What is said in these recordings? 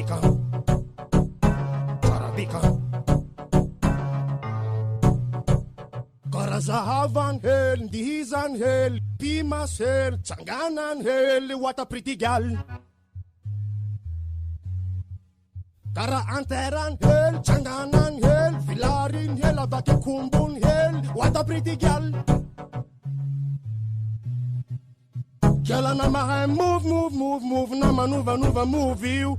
Bika, Tsara Bika. Karazahavan hel, ndihizan hel, pimas hel, tsanganan hel, what a pretty gal. Kara anteran hel, tsanganan hel, filarin hel, abake kumbun hel, what a pretty gal. Kjella na ma move, move, move, move, na manuva, nuva, move you.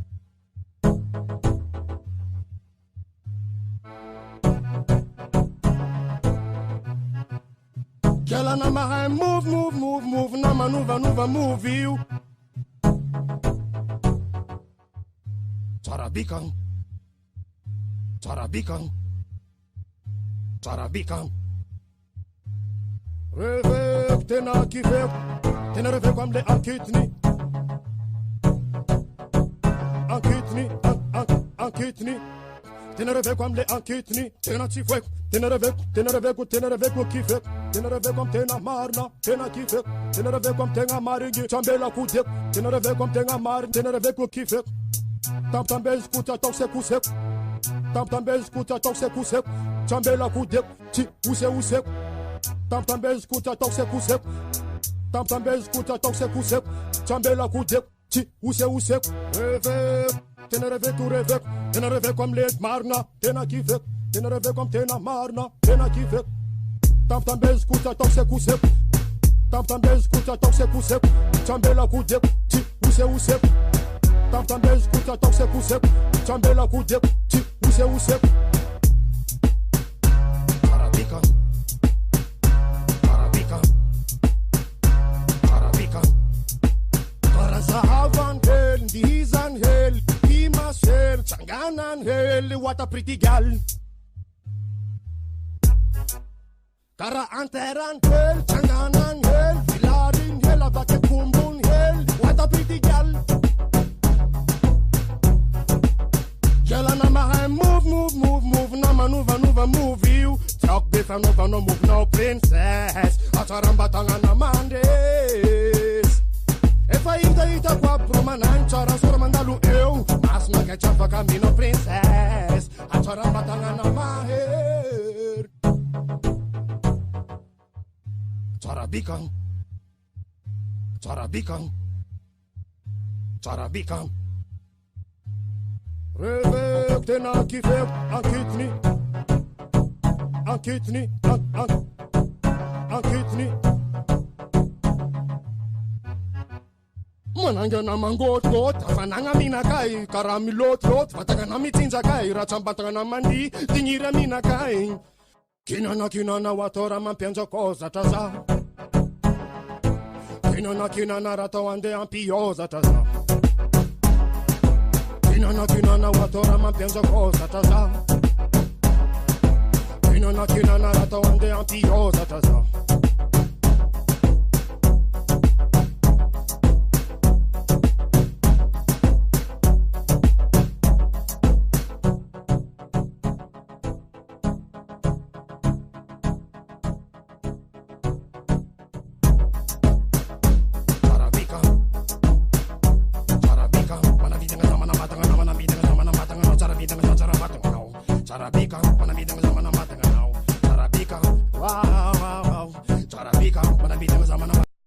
Kjella na ma move, move, move, move, na manuva, nuva, move you. Tsara Bika, Tsara Bika, Tsara Bika. Revek tena kifek, tena revek comme les ankitni. Ankitni, ankitni. Tena revek comme les ankitni, tena tifek, tena revek o kifek. Tena revek comme tena marna, tena kifek. Tena revek comme tena maringi, chambela kudek. Tena revek comme tena mar, tena revek o kifek. Tam também escuta tão seco seco. Tam também escuta tão seco seco. Chambela kudek, ti use seco. Tam também escuta tão seco seco. Tam também escuta tão seco seco. Chambela kudek, ti use seco. Revek, tena revek tu revek. Tena revek comme les marna, tena kifek. Tena revek comme tena marna, tena kifek. Tam também escuta tão seco seco. Tam também escuta tão seco seco. Chambela kudek, ti use seco. Tam também escuta tão seco seco. Chambela kudek, ti use seco. Tsara Bika, Tsara Bika, Tsara Bika. Karazahavan hel, ndihizan hel, pimas hel, tsanganan hel, what a pretty gal. Kara anteran hel, tsanganan hel, filarin hel, abake kumbun hel, what a pretty gal. Kjella na ma move, move, move, move, na manuva, nuva, move you. Talk bifa, nova, no move, no princess. Ataramba tanga na mandes. If I ita kwa promanan, chara sora mandalu eu. Mas na que chapa camino princess. Ataramba tanga na maher. Tsara Bika, Tsara Bika, Tsara Bika. Revek tena kifek, ankitni. Ankitni, ankitni. Mananga na mangot got, afananga mina kai, karami lot, vataga na mitinza kai, rachambataga na mandi, dingira mina kai. Kinana watora mampenza cosa taza. Kinana rato ande ampioza taza. Kinana watora mampenza cosa taza. Kinana rato ande ampioza taza. Tsara Bika, wanna be the man I'm Tsara Bika, wow, wow, wow. Tsara Bika, wanna be the man I'm